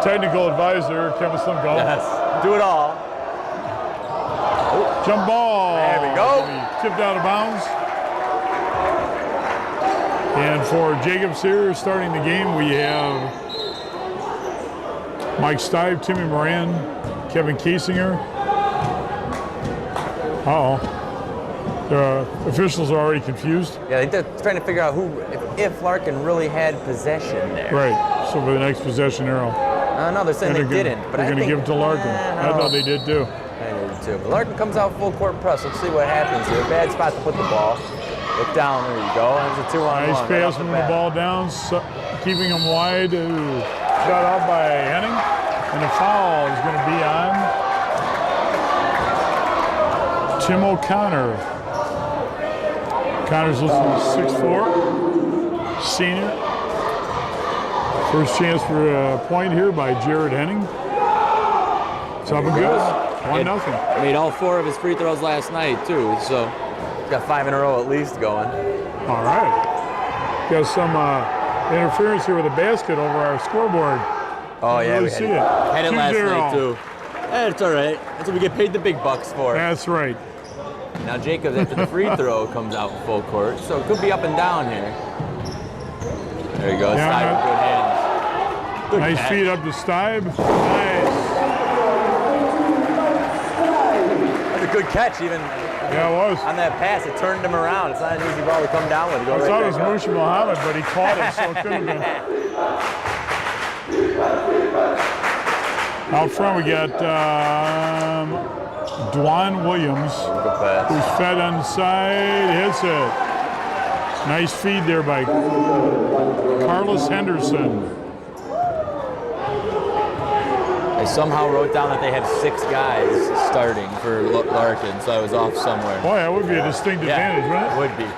Technical advisor, Kevin Slimko. Yes, do it all. Jump ball. There we go. Tipped out of bounds. And for Jacobs here, starting the game, we have Mike Stive, Timmy Moran, Kevin Kasinger. Uh-oh. The officials are already confused. Yeah, they're trying to figure out if Larkin really had possession there. Right. So for the next possession arrow. No, they're saying they didn't. But they're going to give it to Larkin. I thought they did too. I did too. But Larkin comes out full court press. Let's see what happens here. Bad spot to put the ball. Look down. There you go. There's a 2-on-1. Nice pass, moving the ball down, keeping him wide. Ooh. Shot out by Henning. And the foul is going to be on Tim O'Connor. Connor's listed as 6'4", senior. First chance for a point here by Jared Henning. It's up and good. 1-0. Made all 4 of his free throws last night too, so got 5 in a row at least going. All right. Got some interference here with a basket over our scoreboard. Oh yeah, we see it. had it last 2-0. night too. It's all right. That's what we get paid the big bucks for. That's right. Now Jacobs after the free throw comes out full court, so it could be up and down here. There you go. Yeah, Stive with good hands. Good Nice catch. feed up to Stive. Nice. That's a good catch even. Yeah, it was. On that pass, it turned him around. It's not an easy ball to come down with. I thought it was Mushi Muhammad, but he caught it, so it could have been. Out front, we got Dwan Williams, who's fed on the side, hits it. Nice feed there by Carlos Henderson. I somehow wrote down that they had 6 guys starting for Larkin, so I was off somewhere. Boy, that would be a distinct advantage, wouldn't it? Would be.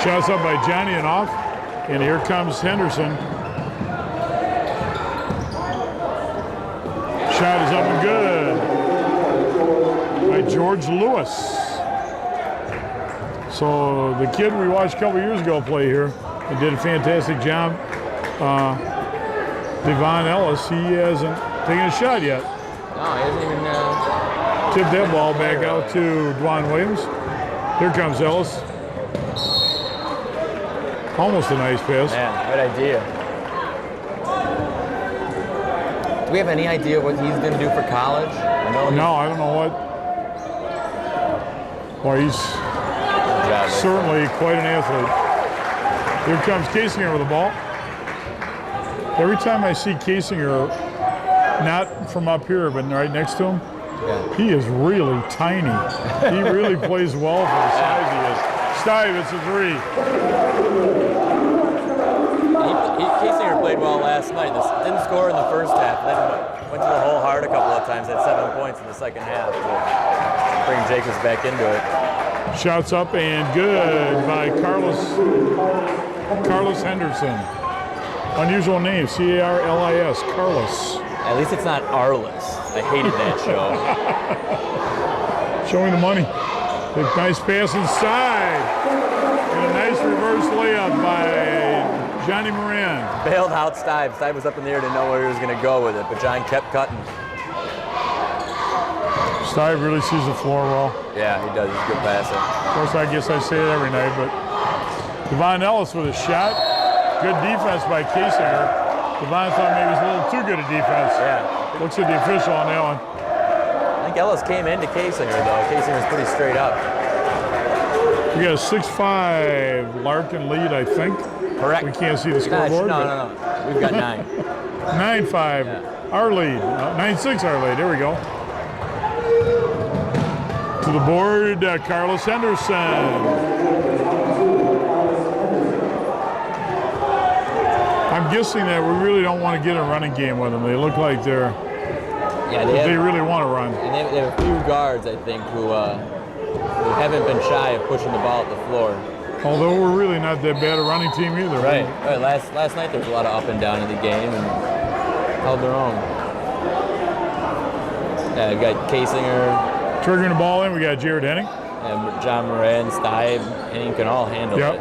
Shots up by Johnny and off, and here comes Henderson. Shot is up and good by George Lewis. So the kid we watched a couple years ago play here and did a fantastic job. Devon Ellis, he hasn't taken a shot yet. No, he hasn't even. Tipped that ball back out to Dwan Williams. Here comes Ellis. Almost a nice pass. Man, good idea. Do we have any idea what he's going to do for college? I don't know what. Well, he's certainly quite an athlete. Here comes Kasinger with the ball. Every time I see Kasinger, not from up here, but right next to him, he is really tiny. He really plays well for the size he is. Stive, it's a 3. Kasinger played well last night. Didn't score in the first half. Then went to the hole hard a couple of times. Had 7 points in the second half. Bring Jacobs back into it. Shots up and good by Carlos Henderson. Unusual name, C-A-R-L-I-S, Carlos. At least it's not Arliss. I hated that show. Showing the money. Big nice pass inside. And a nice reverse layup by Johnny Moran. Bailed out Stive. Stive was up in the air, didn't know where he was going to go with it, but John kept cutting. Stive really sees the floor well. Yeah, he does. He's a good passer. Of course, I guess I say it every night, but Devon Ellis with a shot. Good defense by Kasinger. Devon thought maybe it was a little too good a defense. Yeah. Looks at the official on that one. I think Ellis came into Kasinger, though. Kasinger's pretty straight up. We got a 6-5 Larkin lead, I think. Correct. We can't see the scoreboard. No. We've got 9. 9-5, our lead. 9-6 our lead. There we go. To the board, Carlos Henderson. I'm guessing that we really don't want to get a running game with them. They look like they really want to run. And they have a few guards, I think, who haven't been shy of pushing the ball at the floor. Although we're really not that bad a running team either. Right. Last night there was a lot of up and down in the game and held their own. We got Kasinger. Triggering the ball in, we got Jared Henning. And John Moran, Stive, Henning can all handle it.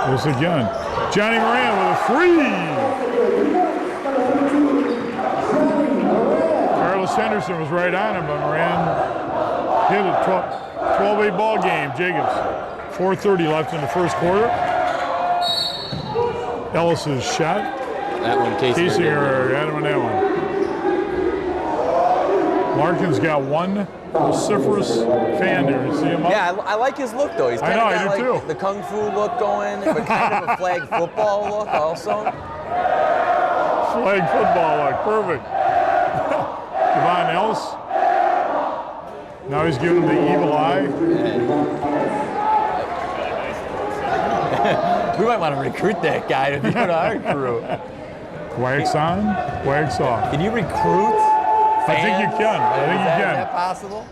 This again. Johnny Moran with a three. Carlos Henderson was right on him, but Moran hit it. 12-8 ball game, Jacobs. 4:30 left in the first quarter. Ellis's shot. That one, Casinger had him on that one. Larkin's got one vociferous fan there. You see him up? Yeah, I like his look though. He's kind of got I do like too. the kung fu look going, but kind of a flag football look also. Flag football look, perfect. Devon Ellis. Now he's giving him the evil eye. We might want to recruit that guy to be on our crew. Wax on, wax off. Can you recruit fans? I think you can. I think you Is can. that possible?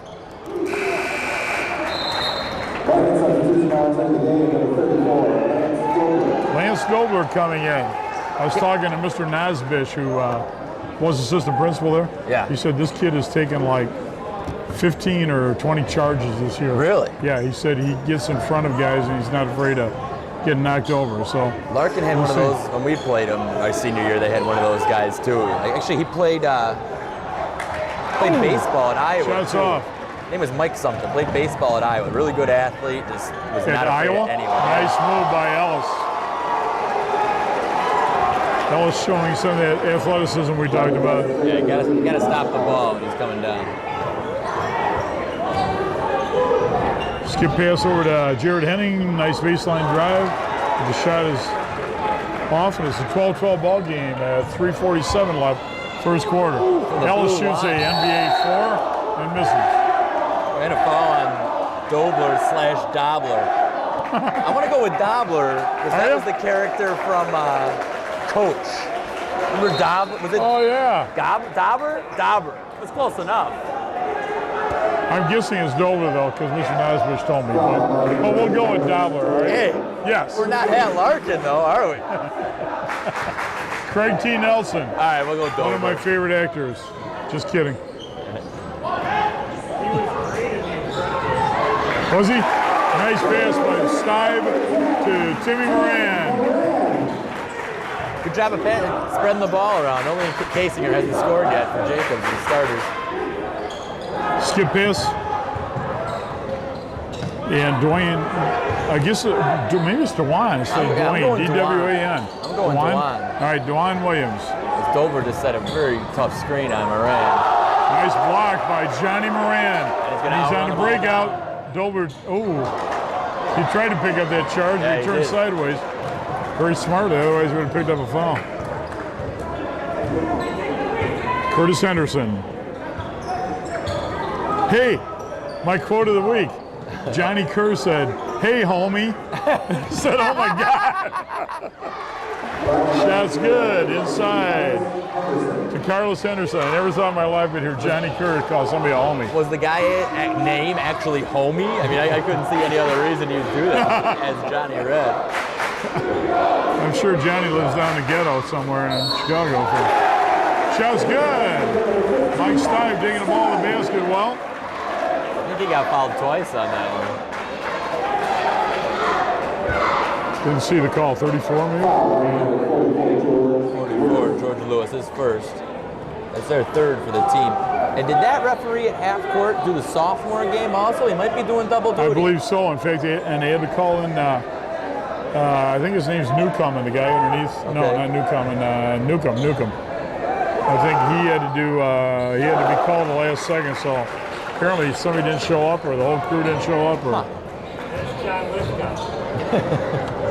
Lance Dobler coming in. I was talking to Mr. Nasbish, who was assistant principal there. Yeah. He said this kid has taken like 15 or 20 charges this year. Really? Yeah, he said he gets in front of guys and he's not afraid of getting knocked over. So Larkin had one of those when we played him our senior year. They had one of those guys too. Actually, he played baseball at Iowa. shots too. off. His name was Mike something. Played baseball at Iowa. Really good athlete. Just was At not afraid Iowa? of anyone. Nice move by Ellis. Ellis showing some of that athleticism we talked about. Yeah, you gotta stop the ball when he's coming down. Skip pass over to Jared Henning. Nice baseline drive. The shot is off, and it's a 12-12 ball game at 3:47 left, first quarter. Ellis shoots a NBA 4 and misses. We're gonna fall on Dobler/Dobler. I want to go with Dobler because that was the character from Coach. Remember Dobler? Was it Oh yeah. Dobber? Dobber. It's close enough. I'm guessing it's Dover though, because Mr. Nasbish told me. But we'll go with Dobler, all right? Hey, Yes. we're not at Larkin though, are we? Craig T. Nelson, All right, we'll go Dobler. one of my favorite actors. Just kidding. Was he? Nice pass by Stibe to Timmy Moran. Good job of spreading the ball around. Only Casinger hasn't scored yet for Jacobs and the starters. Skip pass. And Dwayne, I guess maybe it's Dewan instead of I'm Dwayne. going D-W-A-N. I'm going Dewan. All right, Dewan Williams. Dover just set a very tough screen on Moran. Nice block by Johnny Moran. And He's on the breakout. Dover, he tried to pick up that charge, Yeah, but he turned did. sideways. Very smart, otherwise he would have picked up a foul. Curtis Henderson. Hey, my quote of the week. Johnny Kerr said, "Hey, homie." Said, "Oh my God." Shot's good, inside. To Carlos Henderson. I never thought in my life I'd hear Johnny Kerr call somebody a homie. Was the guy name actually Homie? I mean, I couldn't see any other reason you'd do that as Johnny read. I'm sure Johnny lives down the ghetto somewhere in Chicago. Shot's good. Mike Stipe digging the ball in the basket well. I think he got fouled twice on that one. Didn't see the call. 34 maybe? 44, George Lewis is first. That's their third for the team. And did that referee at half court do the sophomore game also? He might be doing double duty. I believe so. In fact, they had to call in, I think his name's Newcomb, the guy underneath. No, Okay. not Newcomb, Newcomb. I think he had to be called the last second, so apparently somebody didn't show up or the whole crew didn't show up. Or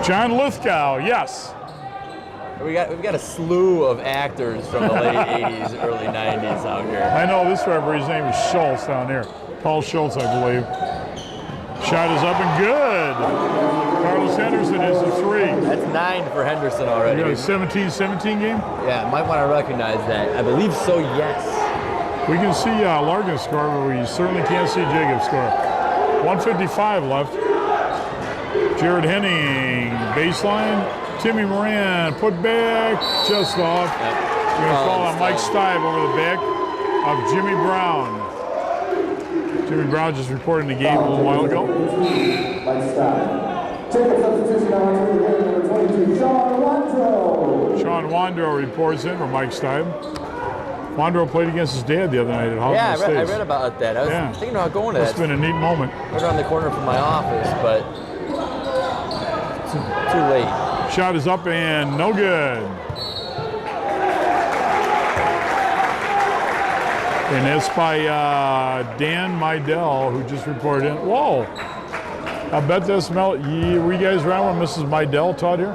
John Lithgow, yes. We've got a slew of actors from the late 80s, early 90s out here. I know this referee's name is Schultz down here. Paul Schultz, I believe. Shot is up and good. Carlos Henderson is a 3. That's 9 for Henderson already. You got a 17-17 game? Yeah, might want to recognize that. I believe so, yes. We can see Larkin score, but we certainly can't see Jacobs score. 1:55 left. Jared Henning, baseline. Timmy Moran, put back, just off. Yep. You're going to fall on Mike Stibe over the back of Jimmy Brown. Jimmy Brown just reported the game a little while ago. Mike Stibe. Take a substitution now into the game. Sean Wandro reports in for Mike Stibe. Wandro played against his dad the other night at Hoffman Yeah, I Estates. read about that. I was thinking about going to It's that. been a neat moment. Right around the corner from my office, but too late. Shot is up and no good. And that's by Dan Mydell, who just reported in. Whoa! I bet that's were you guys around when Mrs. Mydell taught here?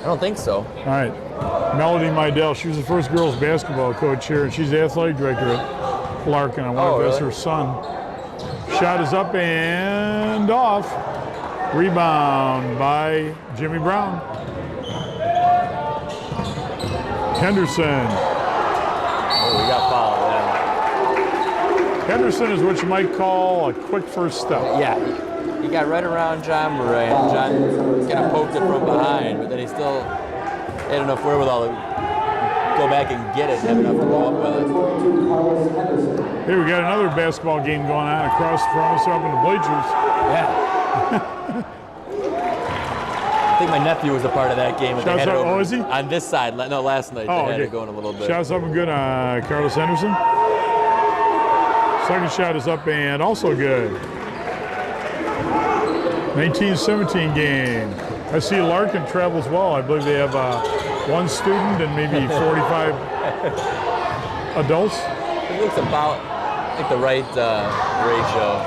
I don't think so. All right. Melody Mydell, she was the first girls basketball coach here, and she's the athletic director at Larkin. I wonder if that's her son. Shot is up and off. Rebound by Jimmy Brown. Henderson. Oh, we got fouled, yeah. Henderson is what you might call a quick first step. Yeah, he got right around John Murray, and John kind of poked it from behind, but then he still had enough wherewithal to go back and get it and have enough to go up with it. Hey, we got another basketball game going on across from us up in the bleachers. Yeah. I think my nephew was a part of that game. But they had it over is he? on this side. No, last night they had it going a little bit. Shot's up and good on Carlos Henderson. Second shot is up and also good. 19-17 game. I see Larkin travels well. I believe they have one student and maybe 45 adults. It looks about like the right ratio.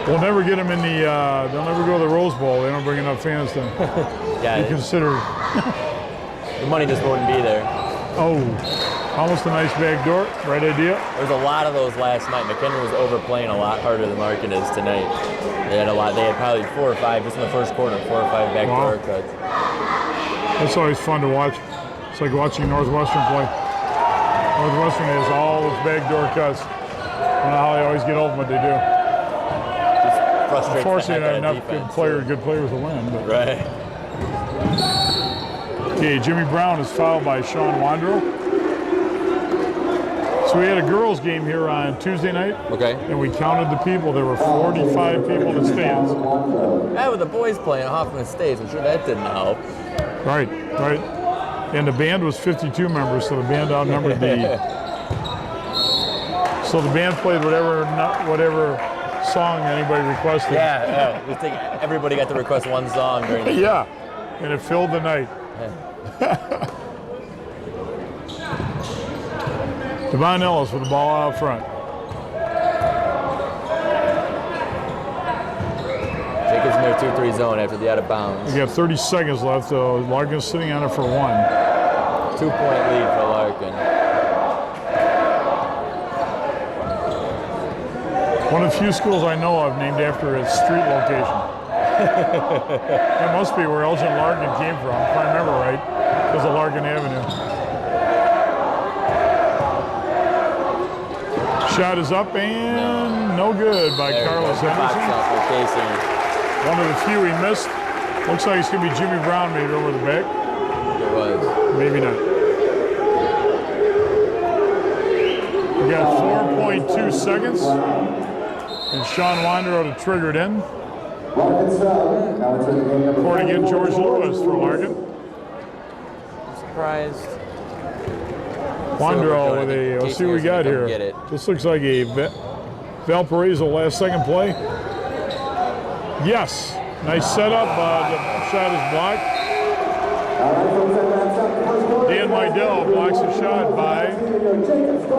We'll never get them in the, they'll never go to the Rose Bowl. They don't bring enough fans to be considered. The money just wouldn't be there. Oh, almost a nice back door. Right idea. There was a lot of those last night. McKenna was overplaying a lot harder than Larkin is tonight. They had a lot. They had probably 4 or 5 just in the first quarter, 4 or 5 back door cuts. That's always fun to watch. It's like watching Northwestern play. Northwestern has all those back door cuts. I don't know how they always get open, but they do. Unfortunately, not enough good players to win. But. Right. Okay, Jimmy Brown is fouled by Sean Wandro. So we had a girls' game here on Tuesday night. Okay. And we counted the people. There were 45 people in the stands. Yeah, with the boys playing at Hoffman Estates, I'm sure that didn't help. Right. And the band was 52 members, so the band outnumbered the. So the band played whatever song anybody requested. Yeah. I think everybody got to request one song during the Yeah, and it filled the night. Devon Ellis with the ball out front. Jacobs in their 2-3 zone after the out of bounds. We got 30 seconds left, though. Larkin's sitting on it for 1. 2-point lead for Larkin. One of the few schools I know of named after its street location. That must be where Elgin Larkin came from, if I remember right, because of Larkin Avenue. Shot is up and no good by Carlos Henderson. One of the few he missed. Looks like it's going to be Jimmy Brown maybe over the back. It was. Maybe not. We got 4.2 seconds. And Sean Wandro to trigger it in. Reporting in George Lewis for Larkin. Surprised. Wandro with a, let's see what we got here. This looks like a Valparaiso last second play. Yes, nice setup. The shot is blocked. Dan Mydell blocks a shot by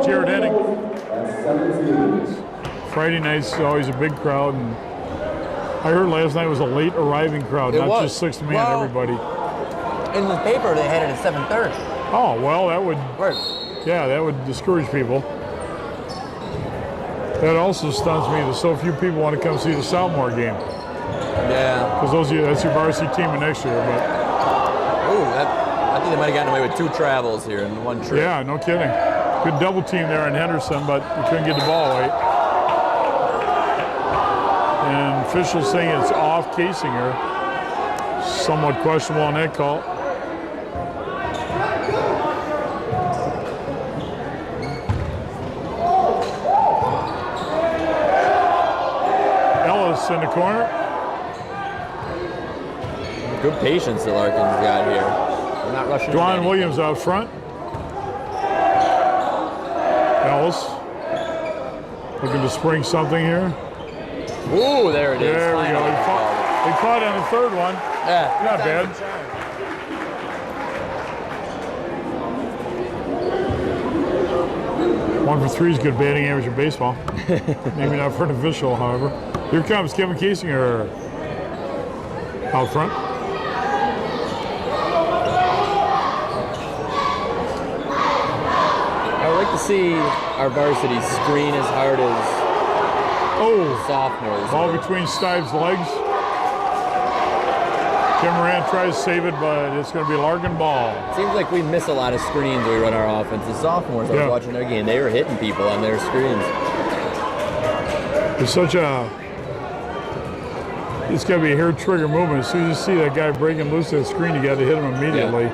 Jared Henning. Friday night's always a big crowd, and I heard last night was a late arriving crowd, not just 6 man, everybody. In the paper, they had it at 7:30. Oh, well, that would, Word. yeah, that would discourage people. That also stuns me that so few people want to come see the Southmore game. Yeah. Because that's your varsity team of next year. But I think they might have gotten away with 2 travels here in one trip. yeah, no kidding. Good double team there in Henderson, but we couldn't get the ball away. And officials saying it's off Casinger. Somewhat questionable on that call. Ellis in the corner. Good patience that Larkin's got here. They're not rushing. Dwan Williams out front. Ellis looking to spring something here. Ooh, there it is. There we go. He caught on the third one. Yeah. Not bad. 1 for 3 is good batting average in baseball. Maybe not for an official, however. Here comes Kevin Kasinger out front. I would like to see our varsity screen as hard as sophomores. Ball between Stives' legs. Kim Moran tries to save it, but it's going to be a Larkin ball. Seems like we miss a lot of screens when we run our offense. The sophomores, I was watching their game, they were hitting people on their screens. It's such a... It's got to be a hair trigger movement. As soon as you see that guy breaking loose that screen, you got to hit him immediately. You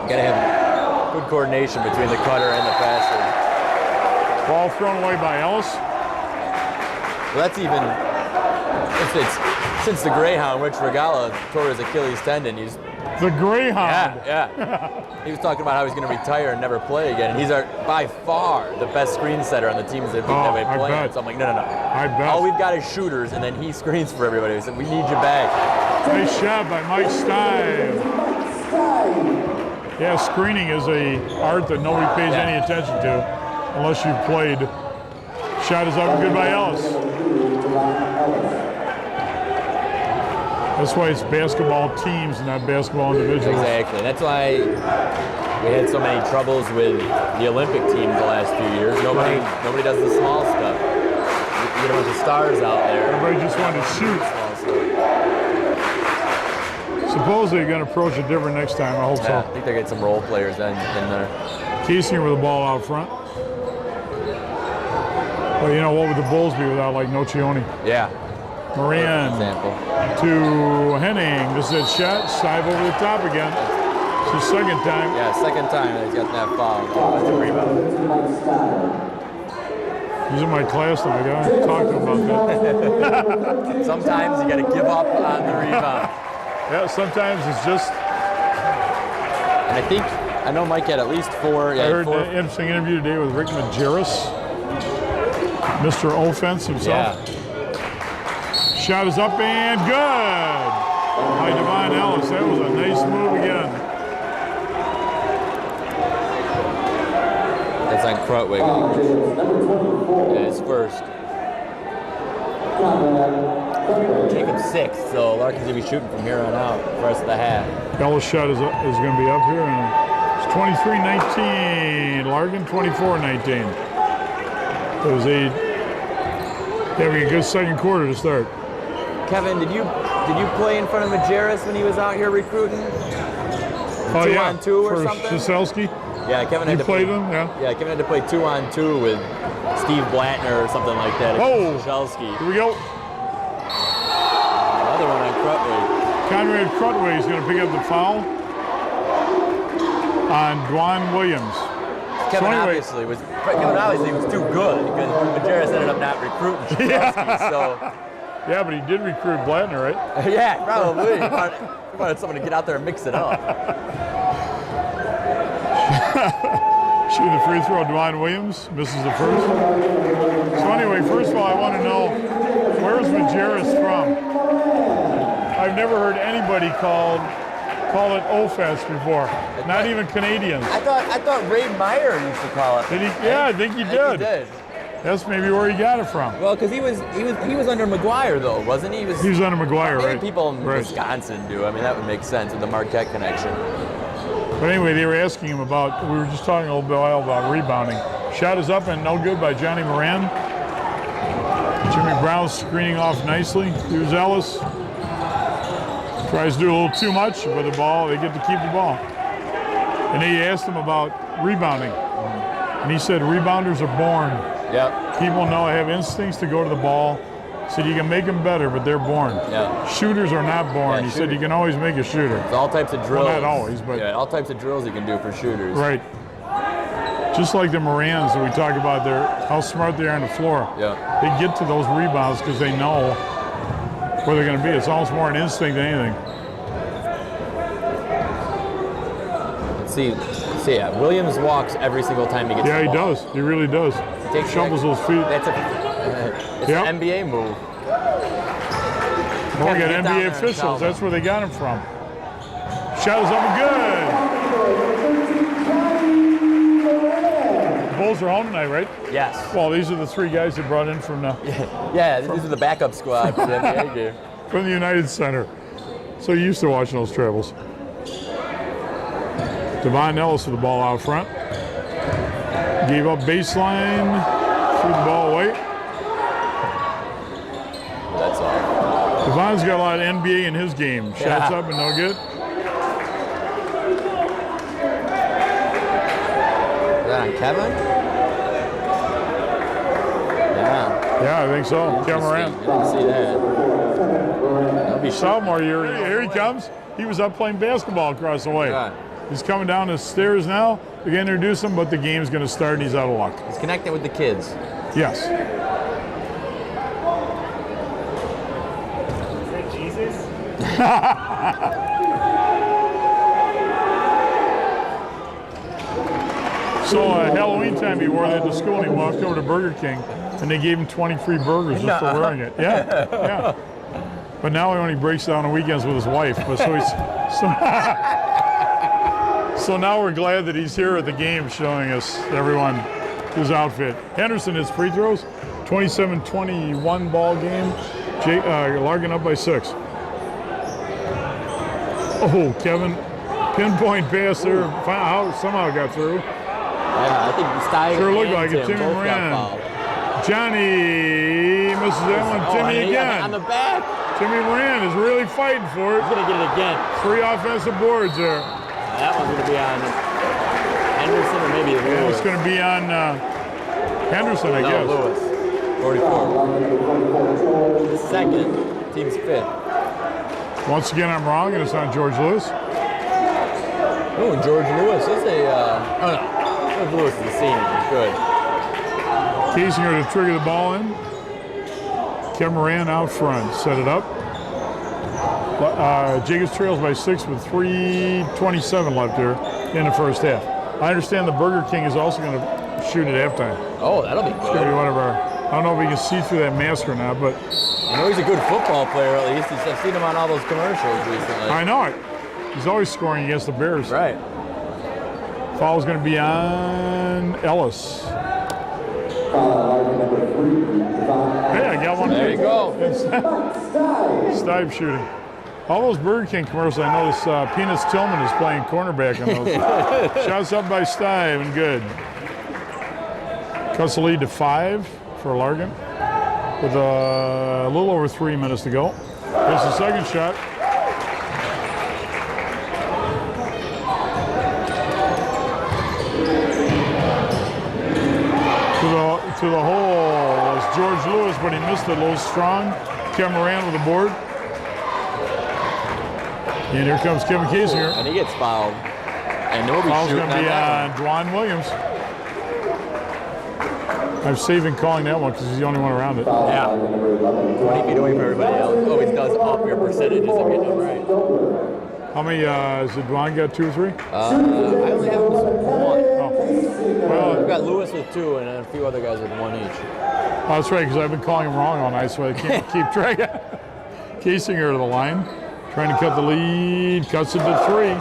got to have good coordination between the cutter and the passer. Ball thrown away by Ellis. Well, that's even... Since the Greyhound, Rich Regala tore his Achilles tendon, he's... The Greyhound? Yeah. He was talking about how he's going to retire and never play again. And he's by far the best screen setter on the teams that we play. So I'm like, no. I bet. All we've got is shooters, and then he screens for everybody. He said, we need you back. Nice shot by Mike Stive. Yeah, screening is a art that nobody pays any attention to unless you've played. Shot is up and good by Ellis. That's why it's basketball teams and not basketball individuals. Exactly. That's why we had so many troubles with the Olympic teams the last few years. Nobody does the small stuff. You get a bunch of stars out there. Everybody just wanted to shoot. Supposedly you're going to approach it different next time. I hope so. I think they get some role players in there. Kasinger with the ball out front. Well, you know, what would the Bulls be without, like, Nocioni? Yeah. Moran to Henning. This is a shot. Stive over the top again. It's the second time. Yeah, second time that he's got that foul. Offensive rebound. He's in my class, though. I got to talk to him about that. Sometimes you got to give up on the rebound. Yeah, sometimes it's just... And I know Mike had at least 4. I heard an interesting interview today with Rick Majerus, Mr. Offense himself. Yeah. Shot is up and good by Devon Ellis. That was a nice move again. That's on Krutwig. His first. Jacobs 6, so Larkin's going to be shooting from here on out for the rest of the half. Ellis' shot is going to be up here, and it's 23-19. Larkin 24-19. It was having a good second quarter to start. Kevin, did you play in front of Majerus when he was out here recruiting? 2-on-2 or something? Jaselski? Yeah, Kevin had to play them. Yeah, Kevin had to play 2-on-2 with Steve Blattner or something like that. Jaselski. Here we go. Another one on Krutwig. Conrad Krutwig is going to pick up the foul on Dwan Williams. Kevin obviously was too good because Majerus ended up not recruiting Jaselski. So. Yeah, but he did recruit Blattner, right? Yeah, probably. He wanted someone to get out there and mix it up. Shooting the free throw, Dwan Williams misses the first. So anyway, first of all, I want to know, where's Majerus from? I've never heard anybody call it offense before. Not even Canadians. I thought Ray Meyer used to call it. Did he? Yeah, I think he did. He did. That's maybe where he got it from. Well, because he was under McGuire though, wasn't he? He was under McGuire, right? People in Wisconsin do. I mean, that would make sense with the Marquette connection. But anyway, they were asking him about. We were just talking a little while about rebounding. Shot is up and no good by Johnny Moran. Jimmy Brown screening off nicely. Here's Ellis. Tries to do a little too much with the ball. They get to keep the ball. And they asked him about rebounding, and he said rebounders are born. Yep. People know, have instincts to go to the ball. Said you can make them better, but they're born. Yeah. Shooters are not born. He said you can always make a shooter. It's all types of drills. Well, not always, but all types of drills you can do for shooters. Right. Just like the Morans that we talk about, how smart they are on the floor. Yeah. They get to those rebounds because they know where they're going to be. It's almost more an instinct than anything. See, Williams walks every single time he gets Yeah, the he ball. does. He really does. He takes Shovels those feet. That's it's Yep. an NBA move. Oh, we got get down there NBA and officials. tell That's them. where they got him from. Shot is up and good. Bulls are home tonight, right? Yes. Well, these are the three guys they brought in from the Yeah, these are the backup squad for the NBA game. from the United Center. So you're used to watching those travels. Devon Ellis with the ball out front. Gave up baseline, threw the ball away. That's all. Devon's got a lot of NBA in his game. Shots up and no good. Is that on Kevin? Yeah. Yeah, I think so. Cameron. I didn't see that. That'll be Sophomore year. Here he comes. He was up playing basketball across the way. God. He's coming down the stairs now. We're going to introduce him, but the game's going to start and he's out of luck. He's connecting with the kids. Yes. Jesus? So Halloween time he wore that to school and he walked over to Burger King and they gave him 20 free burgers just for wearing it. Yeah, yeah. But now he only breaks down on weekends with his wife. But so now we're glad that he's here at the game showing us everyone his outfit. Henderson hits free throws. 27-21 ball game. Larkin up by 6. Oh, Kevin, pinpoint pass there. Somehow got through. Yeah, I think Stein Sure looked and like it. Tim Timmy both got Moran. fouled. Johnny misses that one. Timmy and again. on the back. Timmy Moran is really fighting for it. He's going to get it again. 3 offensive boards there. That one's going to be on Henderson or maybe Lewis. It's going to be on Henderson, I No, guess. Lewis. 44. Second, team's 5th. Once again, I'm wrong, and it's on George Lewis. Oh, and George Lewis is a. Oh, no. George Lewis is a senior. Good. Kasinger to trigger the ball in. Cameron out front. Set it up. Jacobs trails by 6 with 3:27 left here in the first half. I understand the Burger King is also going to shoot at halftime. Oh, that'll be It's going to be good. one of our. I don't know if we can see through that mask or not, but You know he's a good football player at least. I've seen him on all those commercials recently. I know it. He's always scoring against the Bears. Right. Foul's going to be on Ellis. Hey, I got one. There you go. Stipe shooting. All those Burger King commercials, I noticed Peanuts Tillman is playing cornerback in those. Shots up by Stipe and good. Cuts the lead to 5 for Larkin with a little over 3 minutes to go. Here's the second shot. To the hole was George Lewis, but he missed it a little strong. Cameron with the board. And here comes Kevin Kasinger. And he gets fouled. And nobody's Foul's shooting going to be that on Dwan Williams. I'm saving calling that one because he's the only one around it. one. Yeah. 20 feet away from everybody else. Always does up your percentages if you do right. How many, is it Dwan got 2 or 3? I only have one. Oh. Well, We've got Lewis with 2 and then a few other guys with 1 each. oh, that's right, because I've been calling him wrong all night, so I can't keep track. Kasinger to the line, trying to cut the lead, cuts it to 3.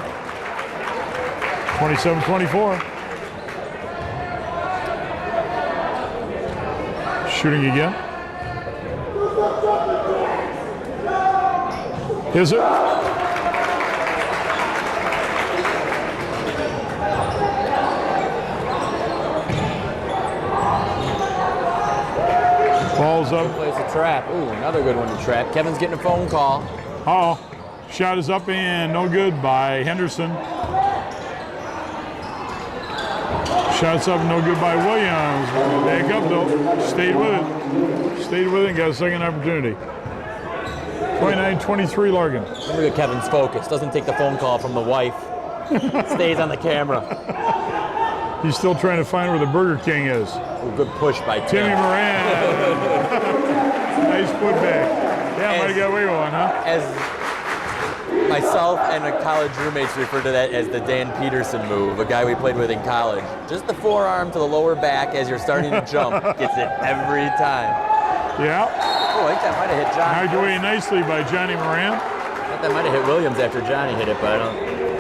27-24. Shooting again. Is it? Ball's up. Plays a trap. Ooh, another good one to trap. Kevin's getting a phone call. Uh-oh. Shot is up and no good by Henderson. Shots up and no good by Williams. Back up though. Stayed with it. Stayed with it and got a second opportunity. 29-23 Larkin. Look at Kevin's focus. Doesn't take the phone call from the wife. Stays on the camera. He's still trying to find where the Burger King is. Ooh, good push by Tim. Timmy Moran. Nice putback. Yeah, might have got away with one, huh? As Myself and a college roommates refer to that as the Dan Peterson move, a guy we played with in college. Just the forearm to the lower back as you're starting to jump gets it every time. Yeah. Oh, I think that might have hit John. Knocked away nicely by Johnny Moran. I thought that might have hit Williams after Johnny hit it, but I don't.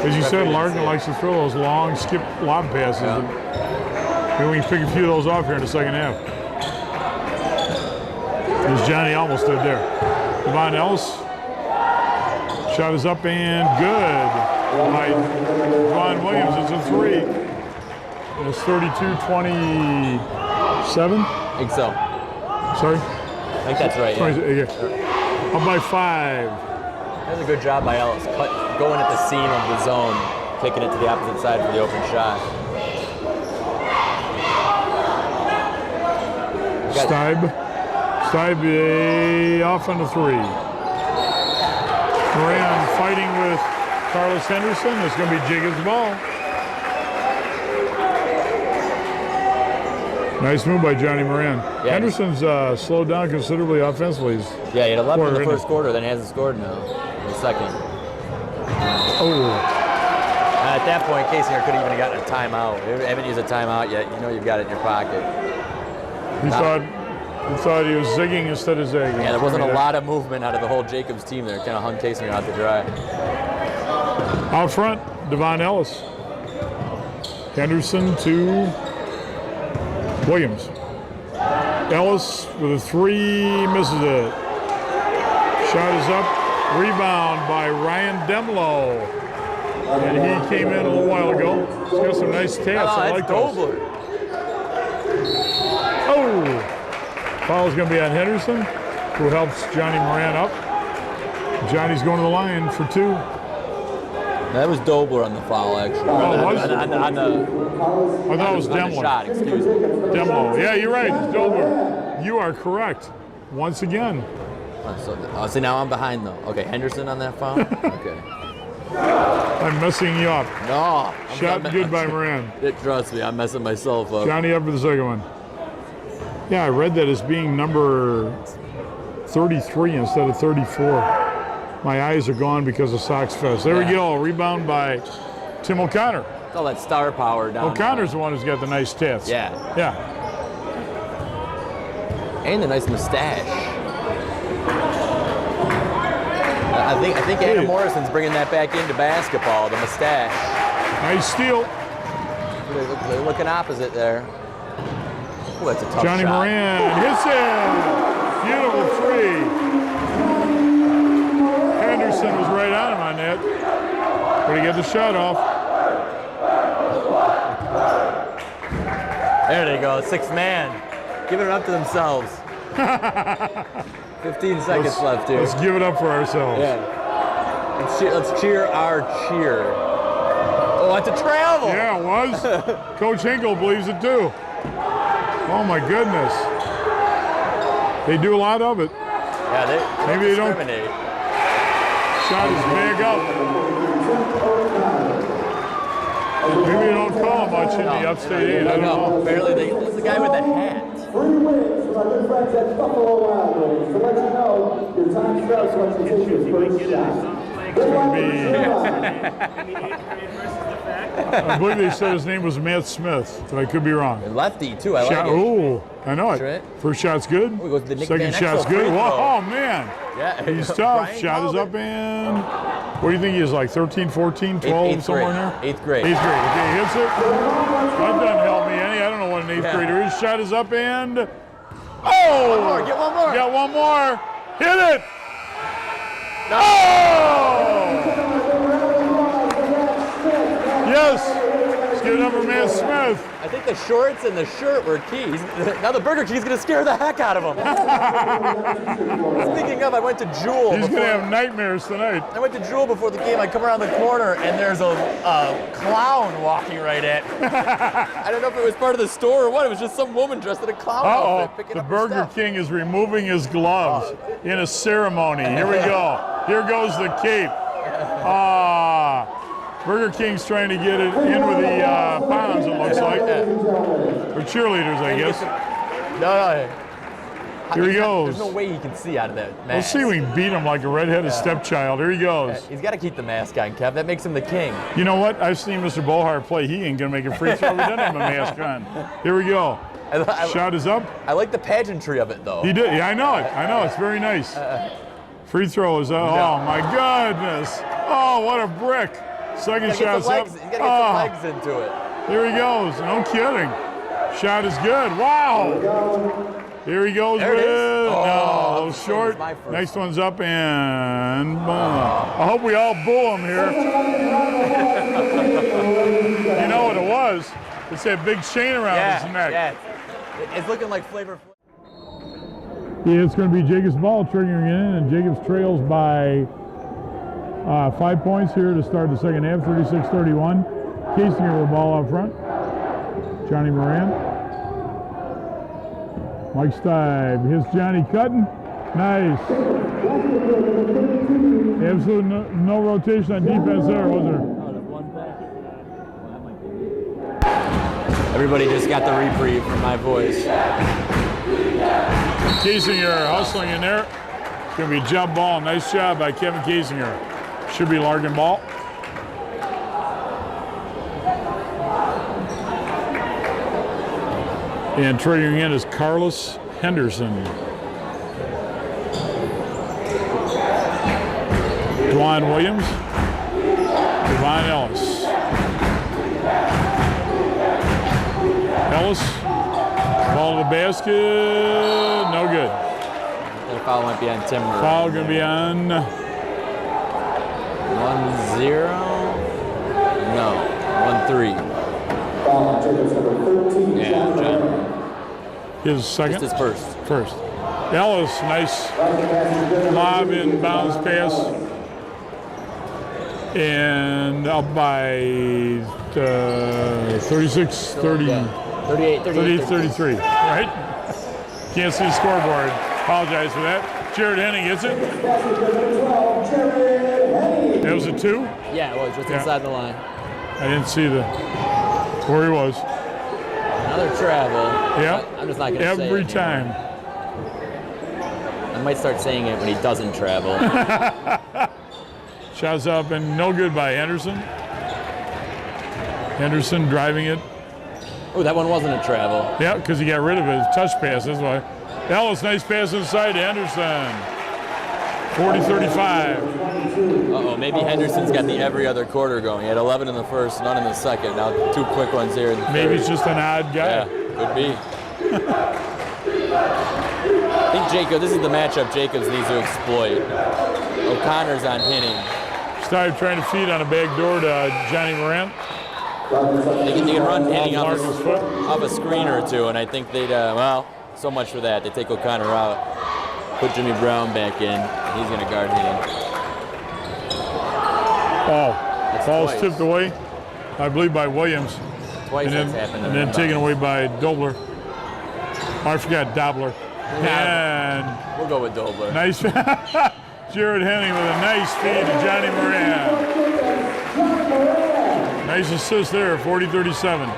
As you said, Larkin likes to throw those long skip lob passes. Yeah. Maybe we can pick a few of those off here in the second half. As Johnny almost did there. Devon Ellis. Shot is up and good by Devon Williams. It's a 3. And it's 32-27. I think so. Sorry? I think that's right. Yeah. Up by 5. That was a good job by Ellis. Going at the seam of the zone, kicking it to the opposite side for the open shot. Stibe off on the 3. Moran fighting with Carlos Henderson. It's going to be Jacobs' ball. Nice move by Johnny Moran. Yeah, Henderson's slowed down considerably offensively. Yeah, he had 11 in the first quarter, then he hasn't scored now in the second. Oh. At that point, Casinger could have even gotten a timeout. If you haven't used a timeout yet, you know you've got it in your pocket. He thought he was zigging instead of zagging. Yeah, there wasn't a lot of movement out of the whole Jacobs team there. Kind of hung Casinger out to dry. Out front, Devon Ellis. Henderson to Williams. Ellis with a 3, misses it. Shot is up, rebound by Ryan Demlow. And he came in a little while ago. He's got some nice taps. I like those. Oh! Foul's going to be on Henderson, who helps Johnny Moran up. Johnny's going to the line for 2. That was Dobler on the foul, actually. Oh, was it? On the, I thought it was Demlow. Shot, excuse me. Demlow. Yeah, you're right. It's Dobler. You are correct. Once again. So now I'm behind, though. Okay, Henderson on that foul? Okay. I'm messing you up. No. Shot good by Moran. Trust me, I'm messing myself up. Johnny up for the second one. Yeah, I read that as being number 33 instead of 34. My eyes are gone because of Sox Fest. There we go. Rebound by Tim O'Connor. It's all that star power down O'Connor's the one who's got the nice tats. Yeah. Yeah. And a nice mustache. I think Adam Morrison's bringing that back into basketball, the mustache. Nice steal. They're looking opposite there. Oh, that's a tough Johnny shot. Moran hits it. Beautiful 3. Henderson was right on him on that. But he got the shot off. There they go, 6th man. Giving it up to themselves. 15 seconds left here. Let's give it up for ourselves. Yeah. Let's cheer our cheer. Oh, that's a travel. Yeah, it was. Coach Hinkle believes it too. Oh my goodness. They do a lot of it. Yeah, they Maybe they don't. discriminate. Shot his bag up. Maybe they don't call much in the upstate 8. I don't know. Apparently, it's the guy with the hat. 3 wins from our good friends at Buffalo Wild Wings. To let you know, your time starts when you take your first shot. I believe they said his name was Matt Smith, but I could be wrong. And lefty, too. I like it. Oh, I know it. Right. First shot's good. Oh, he goes to the Nick Second Van shot's Exel good. free Whoa, throw. oh, man. Yeah. He's tough. Brian Shot is called up and what do you think he is, like 13, 14, 12, Eighth somewhere in grade. there? 8th grade. 8th grade. Okay, he hits it. That doesn't help me any. I don't know what an 8th grader is. Shot is up and One oh! more, get one more. Got one more. Hit it. No. Oh! Yes. Let's give it up for Matt Smith. I think the shorts and the shirt were keys. Now the Burger King's going to scare the heck out of him. Speaking of, I went to Jewel. He's going to have nightmares tonight. I went to Jewel before the game. I come around the corner, and there's a clown walking right at me. I don't know if it was part of the store or what. It was just some woman dressed in a clown outfit picking The up her Burger stuff. King is removing his gloves in a ceremony. Here we go. Here goes the cape. Burger King's trying to get it in with the pounds, it looks like. Or cheerleaders, I guess. No. Here he goes. There's no way he can see out of that mask. Let's see if we can beat him like a redheaded stepchild. Here he goes. He's got to keep the mask on, Kev. That makes him the king. You know what? I've seen Mr. Bohar play. He ain't going to make a free throw. He doesn't have a mask on. Here we go. Shot is up. I like the pageantry of it, though. He did. Yeah, I know it. I know. It's very nice. Free throw is up. Oh, my goodness. Oh, what a brick. Second shot's up. He's got to get some legs into it. Here he goes. No kidding. Shot is good. Wow. Here he goes There it with. is. No, This short. was my first. Next one's up and boom. I hope we all boo him here. You know what it was? It's that big chain around his neck. Yeah. It's looking like Flavor. Yeah, it's going to be Jacobs' ball triggering in, and Jacobs trails by 5 points here to start the second half, 36-31. Casinger with the ball up front. Johnny Moran. Mike Stibe. Here's Johnny cutting. Nice. Absolute no rotation on defense there, was there? Everybody just got the reprieve from my voice. Casinger hustling in there. It's going to be a jump ball. Nice job by Kevin Casinger. Should be Larkin ball. And trading in is Carlos Henderson. Dwan Williams. Devon Ellis. Ellis. Ball to the basket. No good. The foul might be on Timber. Foul going to be on. 1-0. No. 1-3. Yeah, John. His second? Just his first. First. Ellis, nice lob inbounds pass. And up by 36, 30, 38-33. Right? Can't see the scoreboard. Apologize for that. Jared Henning gets it. That was a 2? Yeah, it was just inside the line. I didn't see where he was. Another travel. Yeah. I'm just not going to say it every time. I might start saying it when he doesn't travel. Shots up and no good by Henderson. Henderson driving it. Oh, that one wasn't a travel. Yeah, because he got rid of his touch pass. That's why. Ellis, nice pass inside to Henderson. 40-35. Uh-oh, maybe Henderson's got the every other quarter going. He had 11 in the first, none in the second. Now 2 quick ones here in the Maybe third. he's just an odd guy. Yeah, could be. I think this is the matchup Jacobs needs to exploit. O'Connor's on Henning. Started trying to feed on a back door to Johnny Moran. They can run Henning off Larkin's foot. a screen or two, and I think they'd, well, so much for that. They take O'Connor out, put Jimmy Brown back in. He's going to guard Henning. Oh, ball's twice. tipped away, I believe, by Williams. Twice And that's happened. then taken away by Dobler. Oh, I forgot Dobler. And We'll go with Dobler. nice. Jared Henning with a nice feed to Johnny Moran. Nice assist there, 40-37.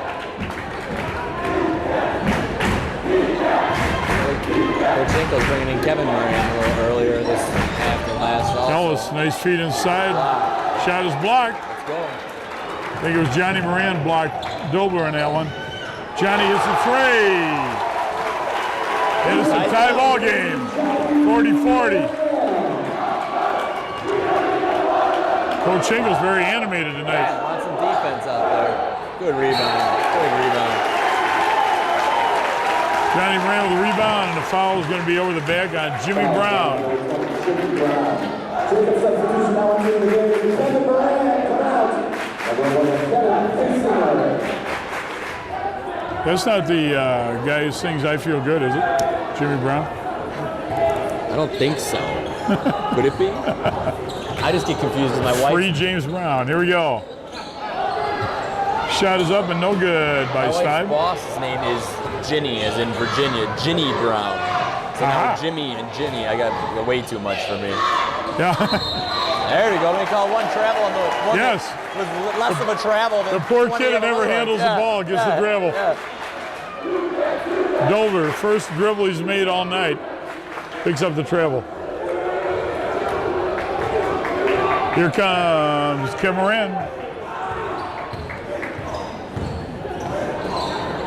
Porchenko's bringing in Kevin Moran a little earlier this half than last. Also. Ellis, nice feed inside. Shot is blocked. Let's go. I think it was Johnny Moran blocked Dobler in that one. Johnny hits the three. It is a tie ball game, 40-40. Coach Ingles very animated tonight. Yeah, want some defense out there. Good rebound. Good rebound. Johnny Moran with the rebound, and the foul is going to be over the back on Jimmy Brown. Jacobs substitution now entering the game. Kevin Moran, come out. That's not the guy who sings I Feel Good, is it? Jimmy Brown? I don't think so. Could it be? I just get confused with my wife. Free James Brown. Here we go. Shot is up and no good by My wife's Stibe. boss's name is Ginny, as in Virginia. Ginny Brown. So now Jimmy and Ginny, I got way too much for me. Yeah. There we go. Let me call one travel on the one Yes. that was less of a travel than The poor 20 kid that of the never other handles ones. the ball gets the travel. Yeah. Dover, first dribble he's made all night. Picks up the treble. Here comes Moran.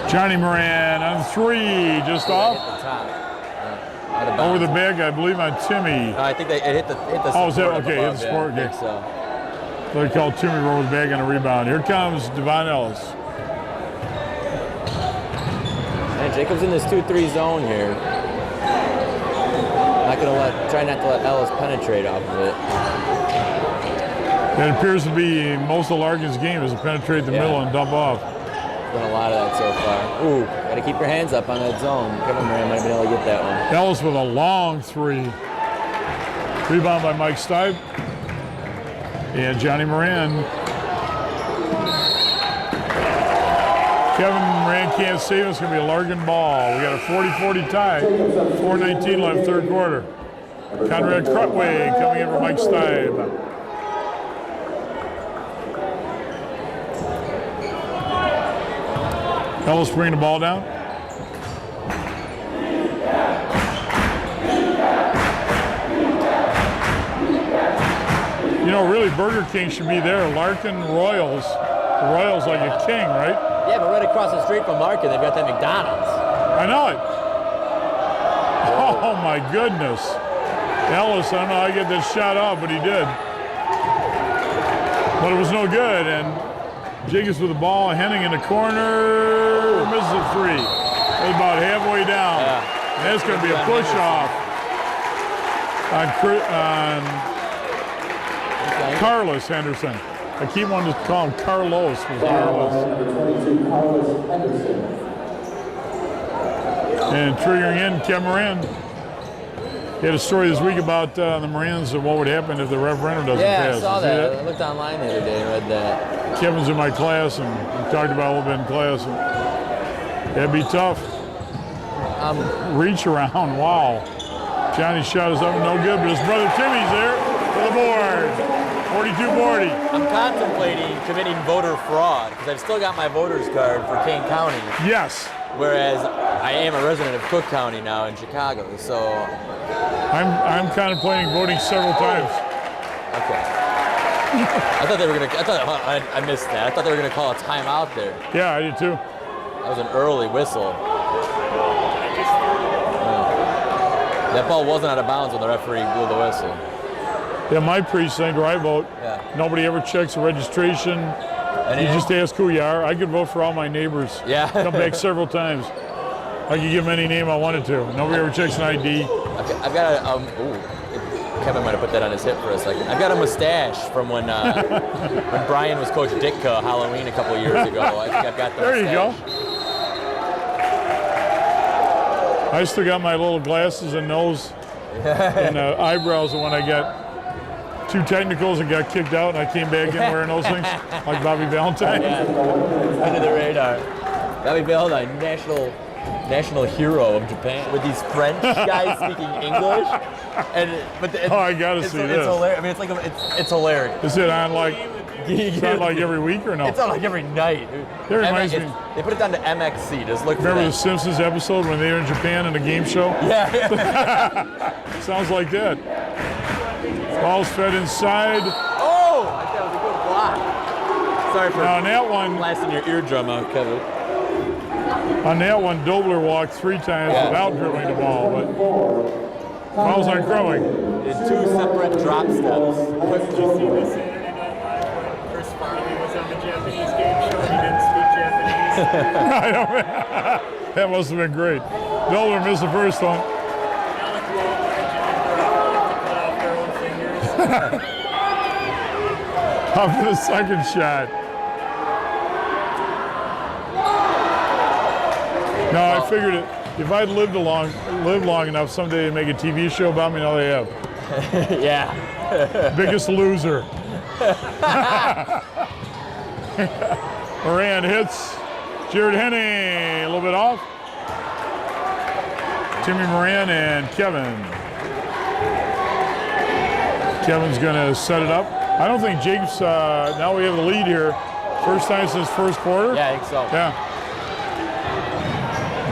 Johnny Moran on 3, just off. Hit the top. Over the bag, I believe, on Timmy. No, I think it hit the Oh, is that support okay? Hit above, the support. yeah, I Okay. think so. So they called Timmy roll the bag on a rebound. Here comes Devon Ellis. Man, Jacobs in this 2-3 zone here. Try not to let Ellis penetrate off of it. It appears to be most of Larkin's game is to penetrate the middle and dump off. Done a lot of that so far. Ooh, gotta keep your hands up on that zone. Kevin Moran might have been able to get that one. Ellis with a long 3. Rebound by Mike Stipe. And Johnny Moran. Kevin Moran can't save us. It's going to be a Larkin ball. We got a 40-40 tie. 4:19 left, third quarter. Conrad Crutway coming in for Mike Stipe. Ellis bringing the ball down. You know, really, Burger King should be there. Larkin Royals. The Royals like a king, right? Yeah, but right across the street from Larkin, they've got that McDonald's. I know it. Oh, my goodness. Ellis, I don't know how he get this shot off, but he did. But it was no good, and Jacobs with the ball, Henning in the corner, misses a 3. It's about halfway down. Yeah. And that's going to be a push-off on Carlos Henderson. I keep wanting to call him Carlos. Carlos. And triggering in Kevin Moran. He had a story this week about the Morans and what would happen if the referendum doesn't pass. Yeah, I saw that. I looked online the other day and read that. Kevin's in my class, and we talked about a little bit in class. And that'd be tough. Reach around, wow. Johnny's shot is up and no good, but his brother Timmy's there for the board. 42-40. I'm contemplating committing voter fraud because I've still got my voter's card for Kane County. Yes. Whereas I am a resident of Cook County now in Chicago, so. I'm contemplating voting several times. Okay. I thought they were gonna. I missed that. I thought they were gonna call a timeout there. Yeah, I did too. That was an early whistle. That ball wasn't out of bounds when the referee blew the whistle. Yeah, my precinct where I vote, Yeah. nobody ever checks the registration. You just ask who you are. I could vote for all my neighbors. Yeah. Come back several times. I could give them any name I wanted to. Nobody ever checks an ID. I've got a. Kevin might have put that on his hip for a second. I've got a mustache from when Brian was Coach Ditka Halloween a couple years ago. I think I've got the There you go. mustache. I still got my little glasses and nose and eyebrows when I got 2 technicals and got kicked out, and I came back in wearing those things like Bobby Valentine. Yeah. Under the radar. Bobby Valentine, national hero of Japan, with these French guys speaking English. Oh, I gotta see this. It's hilarious. I mean, it's hilarious. Is it on like every week or no? It's on like every night. That reminds me. They put it down to MXC. Just look for Remember the that. Simpsons episode when they were in Japan in a game show? Yeah. Sounds like that. Ball's fed inside. Oh, that was a good block. Sorry for Now on that one, blasting your eardrum out, Kevin. Dobler walked 3 times without dribbling the ball, but fouls on Crowing. In 2 separate drop steps. Did you see this Saturday night? Chris Farley was on the Japanese game show and he didn't speak Japanese. I don't, that must have been great. Dobler missed the first one. Alec Wolf and Jennifer cut off their own fingers. Up for the second shot. No, I figured it. If I'd lived long enough, someday they'd make a TV show about me. Now they have. Yeah. Biggest loser. Moran hits. Jared Henning, a little bit off. Timmy Moran and Kevin. Kevin's going to set it up. I don't think Jacobs, now we have the lead here. First time since first quarter. Yeah, I think so. Yeah.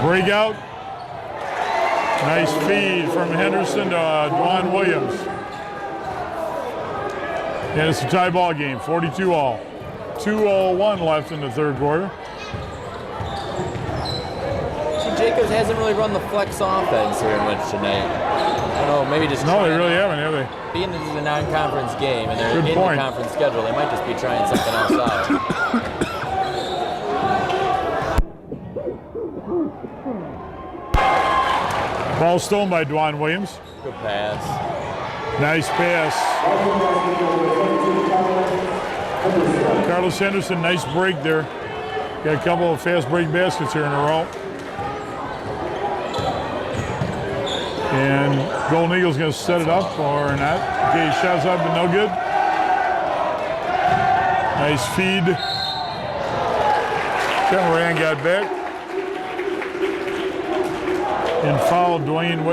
Breakout. Nice feed from Henderson to Dwan Williams. And it's a tie ball game, 42 all. 2:01 left in the third quarter. See, Jacobs hasn't really run the flex offense here much tonight. I don't know, maybe just No, they really haven't, have they? being this is a non-conference game and they're Good in point. the conference schedule, they might just be trying something else out. Ball stolen by Dwan Williams. Good pass. Nice pass. Carlos Henderson, nice break there. Got a couple of fast break baskets here in a row. And Golden Eagles going to set it up or not. Okay, shot's up but no good. Nice feed. Cameron got back. And fouled Dwan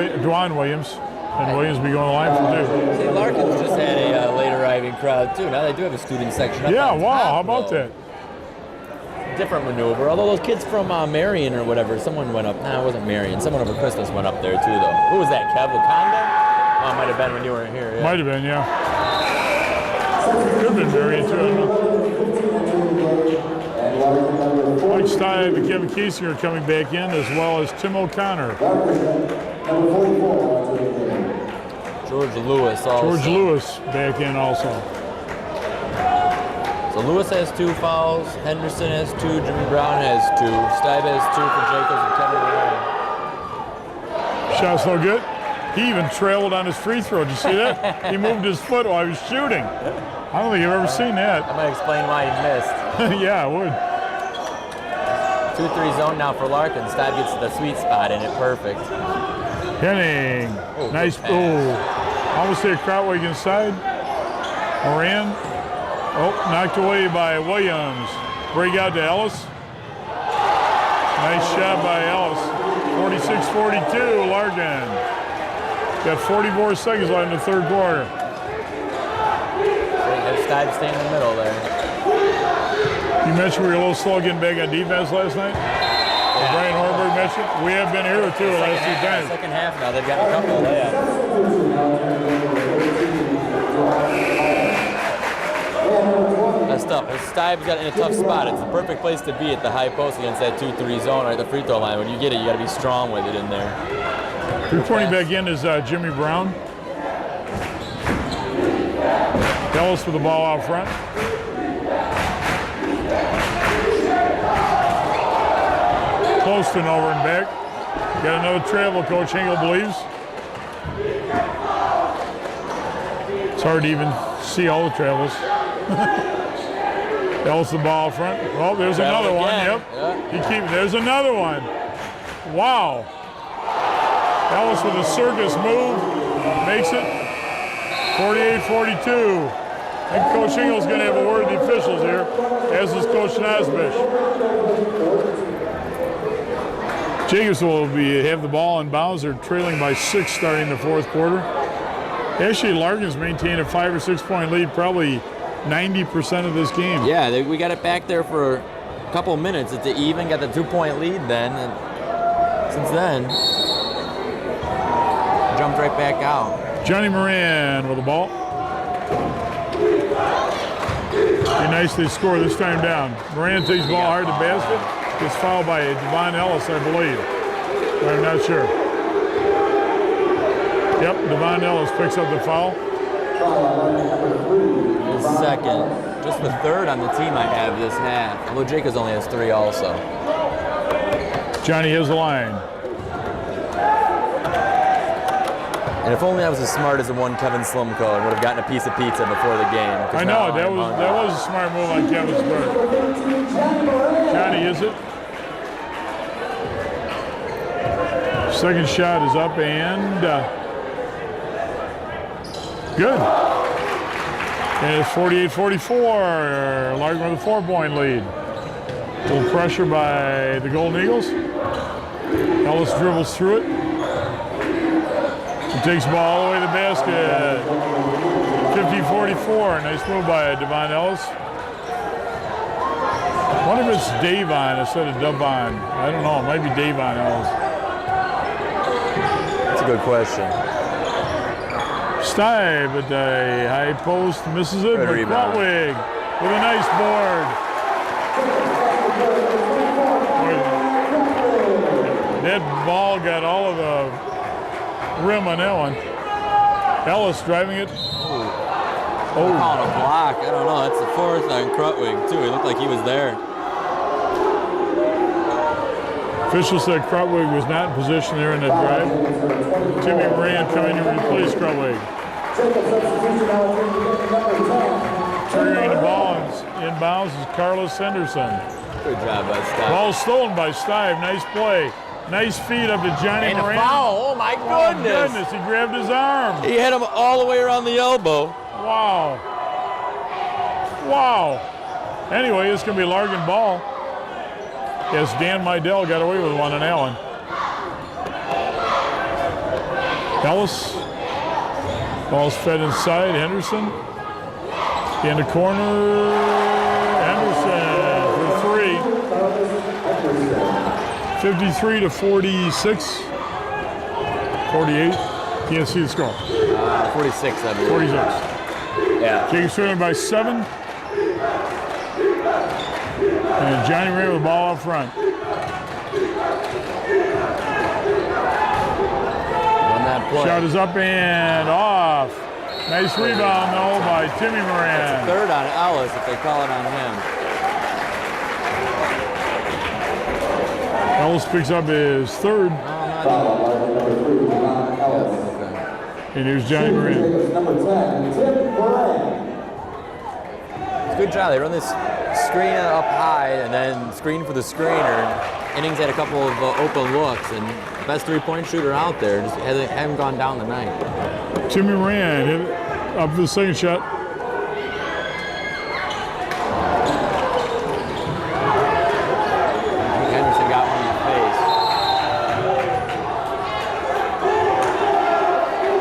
Williams. And Williams be going to line for two. See, Larkin's just had a late arriving crowd too. Now they do have a student section. Up Yeah, on wow, top, how about though. that? Different maneuver. Although those kids from Marion or whatever, someone went up. No, it wasn't Marion. Someone over Christmas went up there too, though. Who was that? Kev Wakanda? Oh, it might have been when you weren't here. Yeah. Might have been, yeah. Could have been Marion too, I don't know. Mike Stein and Kevin Casey are coming back in, as well as Tim O'Connor. George Lewis also. George Lewis back in also. So Lewis has 2 fouls. Henderson has 2. Jimmy Brown has 2. Stibe has 2 for Jacobs and Kevin Warren. Shot's no good. He even trailed on his free throw. Did you see that? He moved his foot while he was shooting. I don't think I've ever seen that. That might explain why he missed. Yeah, I would. 2-3 zone now for Larkin. Stibe gets the sweet spot in it. Perfect. Henning. Oh, Nice. good pass. Oh, almost hit Krautwig inside. Moran. Oh, knocked away by Williams. Break out to Ellis. Nice shot by Ellis. 46-42, Larkin. Got 44 seconds left in the third quarter. Have Stibe stay in the middle there. You mentioned we were a little slow getting back on defense last night. As Brian Horberg mentioned, we have been here too the last few times. Second half now, they've got a couple of layups. Messed up. Stibe's got in a tough spot. It's the perfect place to be at the high post against that 2-3 zone or at the free throw line. When you get it, you got to be strong with it in there. Reporting back in is Jimmy Brown. Ellis with the ball out front. Close to over and back. Got another travel, Coach Hingle believes. It's hard to even see all the travels. Ellis the ball out front. Oh, there's another one. Yep. Yeah. There's another one. Wow. Ellis with a circus move. Makes it 48-42. I think Coach Hingle's going to have a word with the officials here, as is Coach Nosbish. Jacobs will have the ball in bounds. They're trailing by 6 starting the fourth quarter. Actually, Larkin's maintained a 5 or 6 point lead probably 90% of this game. Yeah, we got it back there for a couple of minutes. It's even, got the 2-point lead then. And since then, jumped right back out. Johnny Moran with the ball. He nicely scored this time down. Moran takes the ball hard to basket. Gets fouled by Devon Ellis, I believe. I'm not sure. Yep, Devon Ellis picks up the foul. The second. Just the third on the team I have this half. Although Jacobs only has 3 also. Johnny has the line. And if only I was as smart as the one Kevin Slumko and would have gotten a piece of pizza before the game. I know, that was a smart move on Kevin's part. Johnny, is it? Second shot is up and good. And it's 48-44. Larkin with a 4-point lead. A little pressure by the Golden Eagles. Ellis dribbles through it. He takes the ball all the way to the basket. 50-44. Nice move by Devon Ellis. I wonder if it's Davon instead of Devon. I don't know. It might be Davon Ellis. a good question. Stive at the high post, misses it, Good but rebound. Krutwig with a nice board. That ball got all of the rim on that one. Ellis driving it. They're calling a block. I don't know. That's the fourth on Krutwig, too. He looked like he was there. Official said Krutwig was not in position there in that drive. Timmy Moran coming to replace Krutwig. Carrying the ball inbounds is Carlos Henderson. Good job by Stive. Ball stolen by Stive. Nice play. Nice feed up to Johnny And a Moran. foul. Oh, my Oh, goodness. he grabbed his arm. He hit him all the way around the elbow. Wow. Wow. Anyway, it's going to be Larkin ball. Yes, Dan Mydell got away with one on that one. Ellis. Ball's fed inside. Henderson. In the corner. Henderson for three. 53 to 46. 48. Can't see the score. 46, I believe. 46. Yeah. Jacobs winning by 7. And Johnny Ray with the ball up front. On that play. Shot is up and off. Nice rebound, though, by Timmy Moran. Third on Ellis if they call it on him. Ellis picks up his third. And here's Johnny Moran. Good job. They run this screen up high and then screen for the screener. Innings had a couple of open looks, and best three-point shooter out there. Just haven't gone down the night. Timmy Moran hit it up for the second shot. Henderson got one in the face.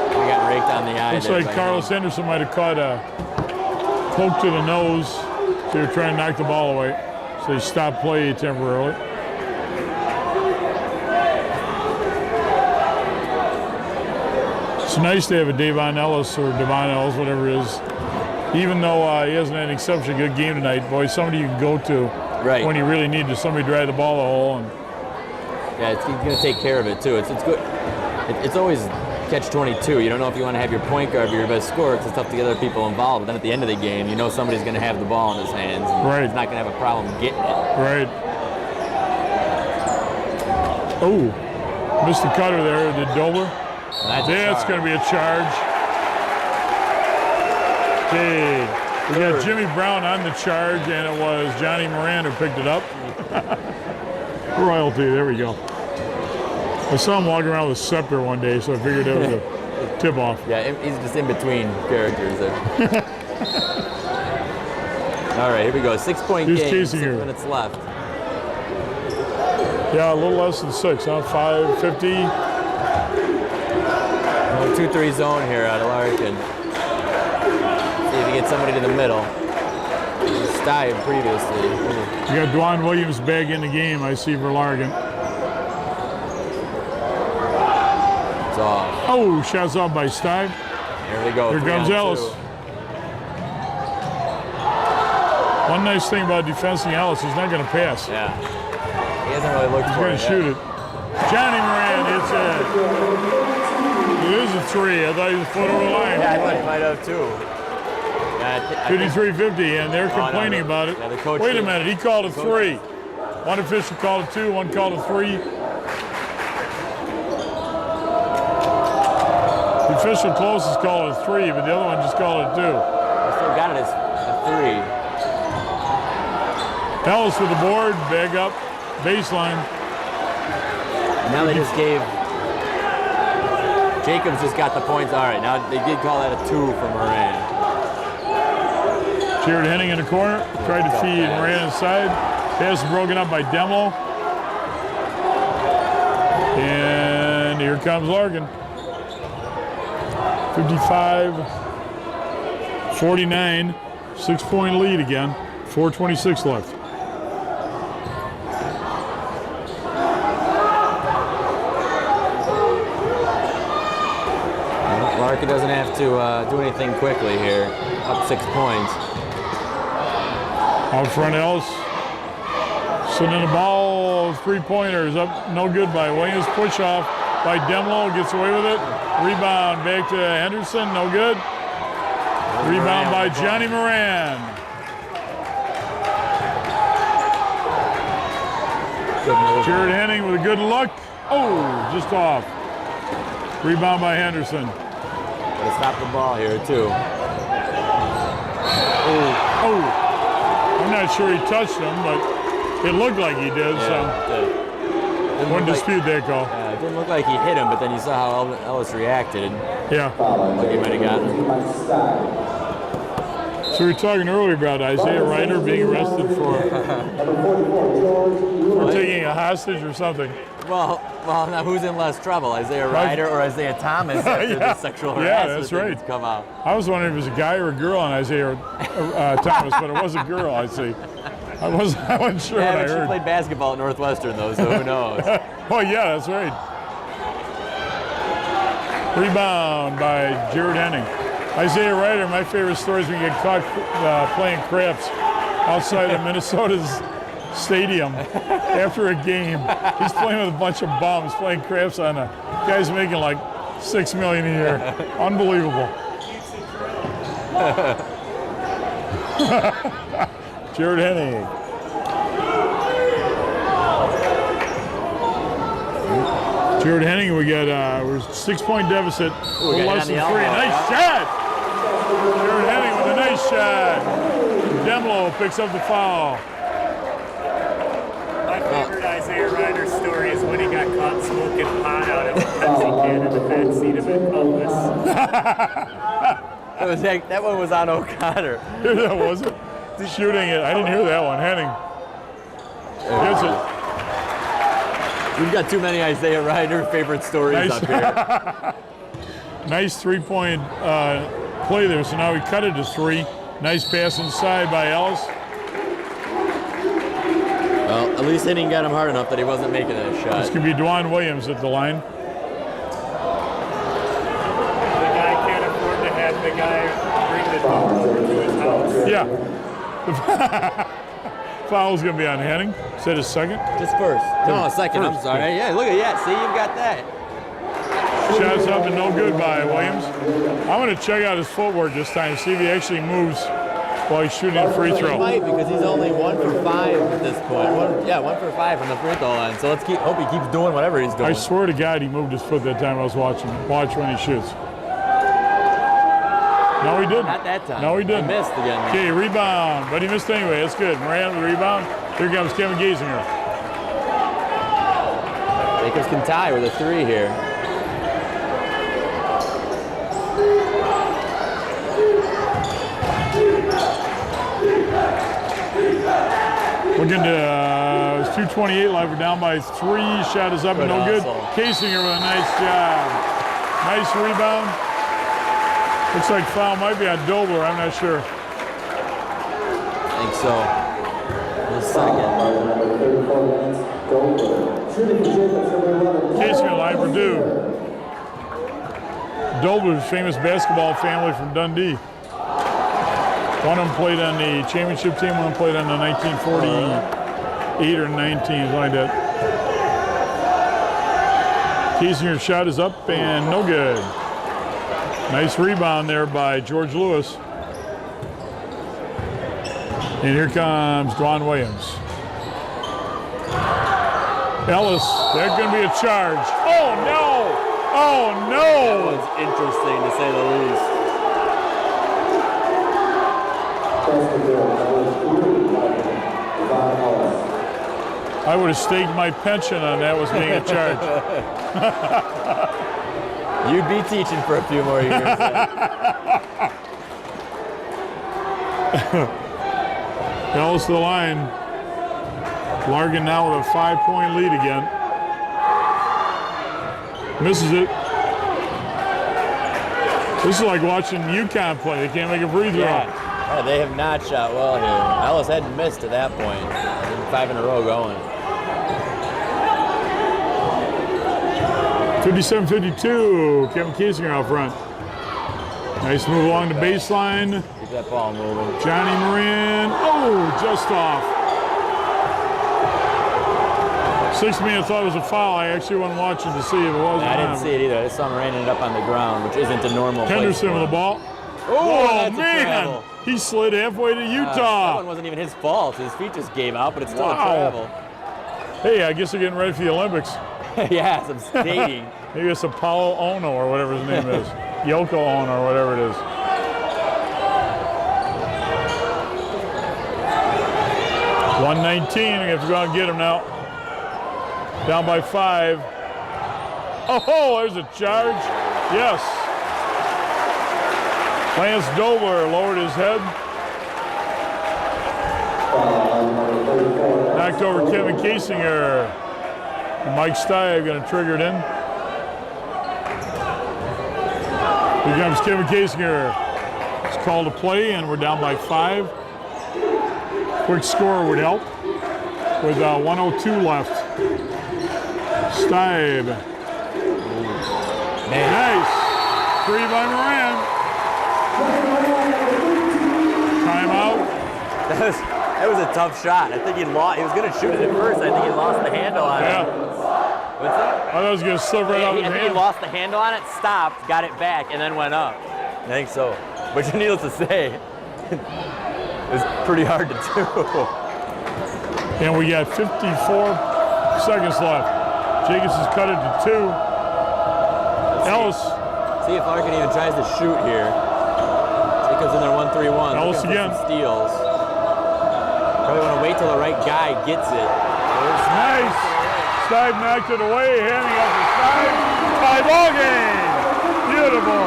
He got raked on the eye. Looks there like by Carlos Henderson might have caught a poke to the nose. They were trying to knock the ball away. So they stopped play temporarily. It's nice to have a Devon Ellis or Devon Ellis, whatever it is. Even though he hasn't had an exceptionally good game tonight, boy, somebody you can go to Right. when you really need to. Somebody drive the ball a hole. And Yeah, he's going to take care of it, too. It's good. It's always catch-22. You don't know if you want to have your point guard be your best scorer because it's tough to get other people involved. But then at the end of the game, you know somebody's going to have the ball in his hands. And Right. he's not going to have a problem getting it. right. Oh, missed the cutter there. Did Dobler? That's going to be a charge. Okay, we got Jimmy Brown on the charge, and it was Johnny Moran who picked it up. Royalty, there we go. I saw him walking around with a scepter one day, so I figured that was a tip-off. Yeah, he's just in between characters there. All right, here we go. 6-point Here's game, Casey 6 here. minutes left. Yeah, a little less than 6, huh? 5:50. 2-3 zone here out of Larkin. See if he gets somebody to the middle. Stive previously. You got Dwan Williams back in the game, I see, for Larkin. It's off. Oh, shots off by Stive. Here we go. Here 3 comes on Ellis. 2. One nice thing about defending Ellis, he's not going to pass. Yeah. He hasn't really looked He's for going it to yet. shoot it. Johnny Moran hits it. It is a 3. I thought he was a foot over the line. Yeah, I thought he might have too. Yeah, I think- 53-50, and they're complaining no, about it. yeah, the coach Wait a did. minute, he called a 3. One official called a 2, one called a 3. The official closest called it a 3, but the other one just called it a 2. I still got it as a 3. Ellis with the board, bag up, baseline. Now they just gave Jacobs just got the points. All right, now they did call that a 2 for Moran. Jared Henning in the corner, tried to feed Moran inside. Pass is broken up by Demo. And here comes Larkin. 55-49, 6-point lead again. 4:26 left. Larkin doesn't have to do anything quickly here. Up 6 points. Out front, Ellis. Sitting in the ball, 3-pointers up, no good by Williams. Push off by Demlo, gets away with it. Rebound back to Henderson, no good. Rebound by Johnny Moran. Jared Henning with a good look. Oh, just off. Rebound by Henderson. Gotta stop the ball here too. Oh, I'm not sure he touched him, but it looked like he did, so wouldn't dispute that call. Yeah, it didn't look like he hit him, but then you saw how Ellis reacted. And Yeah. like he might have gotten him. So we were talking earlier about Isaiah Ryder being arrested for taking a hostage or something. Well, now who's in less trouble, Isaiah Ryder or Isaiah Thomas after the sexual harassment that's right. that's come out? I was wondering if it was a guy or a girl on Isaiah Thomas, but it was a girl, I see. I wasn't sure Yeah, what I but she heard. played basketball at Northwestern though, so who knows? Oh, yeah, that's right. Rebound by Jared Henning. Isaiah Ryder, my favorite story is when you get caught playing craps outside of Minnesota's stadium after a game. He's playing with a bunch of bums, playing craps on a guy's making like $6 million a year. Unbelievable. Jared Henning. Jared Henning, we got we're 6-point deficit. we got Less it than on the 3. elbow. Nice shot. Jared Henning with a nice shot. Demlo picks up the foul. My favorite Isaiah Ryder story is when he got caught smoking pot out of a Pepsi can in the back seat of a Columbus. That one was on O'Connor. That was it. Shooting it. I didn't hear that one. Henning gets it. We've got too many Isaiah Ryder favorite stories up here. Nice 3-point play there. So now we cut it to 3. Nice pass inside by Ellis. Well, at least Henning got him hard enough that he wasn't making that This shot. could be Dwan Williams at the line. The guy can't afford to have the guy bring the dog over to his house. Yeah. Foul's going to be on Henning. Is that his second? Just first. No, second. I'm First. sorry. Yeah, look at that. See, you've got that. Shots up and no good by Williams. I'm going to check out his footwork this time, see if he actually moves while he's shooting a free He throw. might, because he's only 1 for 5 at this point. 1 for 5 from the free throw line. So let's hope he keeps doing whatever he's doing. I swear to God he moved his foot that time I was watching. Watch when he shoots. No, he didn't. Not that time. No, he didn't. He missed again. Okay, rebound, but he missed anyway. That's good. Moran with the rebound. Here comes Kevin Gaisinger. Jacobs can tie with a 3 here. Looking to, it's 2:28 left. We're down by 3. Shot is up and no good. hustle. Gaisinger with a nice job. Nice rebound. Looks like foul might be on Dobler. I'm not sure. I think so. The second. Gaisinger line for Purdue. Dobler's famous basketball family from Dundee. One of them played on the championship team, one played on the 1948 or 19, something like that. Kiesinger's shot is up and no good. Nice rebound there by George Lewis. And here comes Dwan Williams. Ellis, that's going to be a charge. Oh, no! Oh, That no! was interesting to say the least. I would have staked my pension on that was being a charge. You'd be teaching for a few more years. Ellis to the line. Larkin now with a 5-point lead again. Misses it. This is like watching UConn play. They can't make a free throw. Yeah, they have not shot well here. Ellis hadn't missed to that point. I think 5 in a row going. 57-52. Kevin Kiesinger out front. Nice move along the baseline. Keep that ball moving. Johnny Moran. Oh, just off. 6 minutes, I thought it was a foul. I actually wasn't watching to see if it was. I didn't see it either. I just saw Moran ended up on the ground, which isn't a normal place. Henderson with the ball. Oh, Oh, man. He slid halfway to That Utah. one wasn't even his fault. His feet just gave out, but it's still Wow. a travel. Hey, I guess they're getting ready for the Olympics. Yeah, some skating. Maybe it's Apollo Ono or whatever his name is. Yoko Ono or whatever it is. $119. We have to go out and get him now. Down by 5. Oh, there's a charge. Yes. Lance Dobler lowered his head. Knocked over Kevin Kasinger. Mike Stive going to trigger it in. Here comes Kevin Kasinger. It's called a play, and we're down by 5. Quick score would help with 1:02 left. Stive. Nice. 3 by Moran. Timeout. That was a tough shot. I think he lost. He was going to shoot it at first. I think he lost the handle on Yeah. it. What's that? I thought it was going to slip right I off his think he hand. lost the handle on it, stopped, got it back, and then went up. I think so. But needless to say, it was pretty hard to do. And we got 54 seconds left. Jacobs has cut it to 2. Ellis. See if Larkin even tries to shoot here. Jacobs in there 1-3-1. Ellis Looking for again. some steals. Probably want to wait till the right guy gets it. Nice. Stive knocked it away. Handing up to Stive. Tie ball game. Beautiful.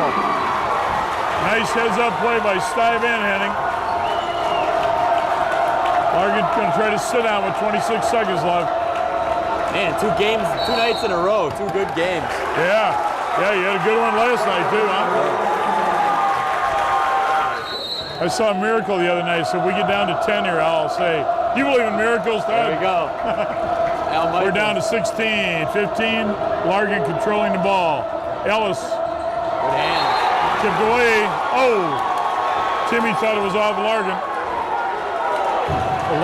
Nice heads-up play by Stive and Henning. Larkin's going to try to sit down with 26 seconds left. Man, 2 nights in a row, 2 good games. Yeah. Yeah, you had a good one last night, too, huh? I saw a miracle the other night, so if we get down to 10 here, I'll say, you believe in miracles, Ted? There we go. We're down to 16, 15. Larkin controlling the ball. Ellis. Good hands. Tipped away. Oh! Timmy thought it was off Larkin.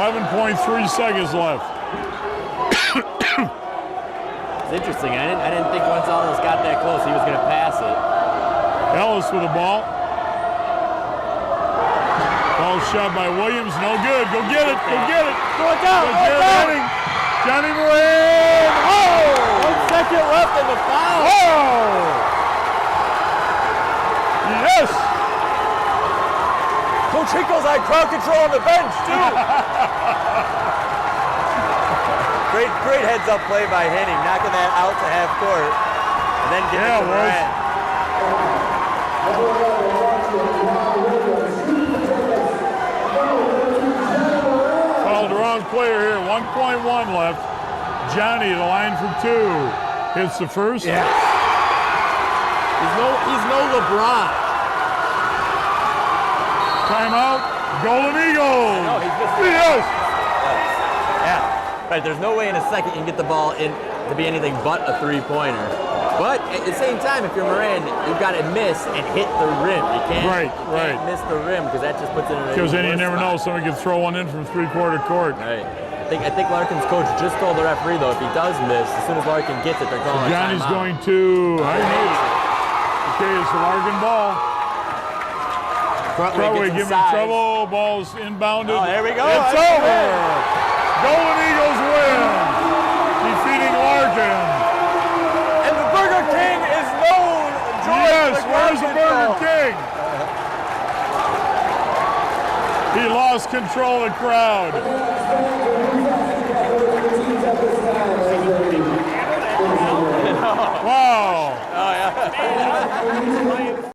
11.3 seconds left. It's interesting. I didn't think once Ellis got that close, he was going to pass it. Ellis with the ball. Ball shot by Williams. No good. Go get it. Go get it. Look out! Go get it. Johnny Moran. Oh! 1 second left in the foul. Oh! Yes! Coach Hinkle's on crowd control on the bench, too. Great heads-up play by Henning, knocking that out to half court, and then getting it to Moran. Fouled the wrong player here. 1.1 left. Johnny, the line for 2. Hits the first. Yeah. He's no LeBron. Timeout. Golden Eagles. No, he's just Yes. Yeah, but there's no way in a second you can get the ball in to be anything but a 3-pointer. But at the same time, if you're Moran, you've got to miss and hit the rim. You can't, Right. miss the rim because that just puts it in a Because then you worse never spot. know. Somebody could throw one in from 3/4 court. Right. I think Larkin's coach just told the referee though if he does miss, as soon as Larkin gets it, they're calling a Johnny's timeout. going to. I know. Okay, it's the Larkin ball. Probably gets give him inside. trouble. Ball's inbounded. Oh, there we go. It's That's over. it. Golden Eagles win. Defeating Larkin. And the Burger King is known. Yes, where's the Burger King? He lost control of the crowd.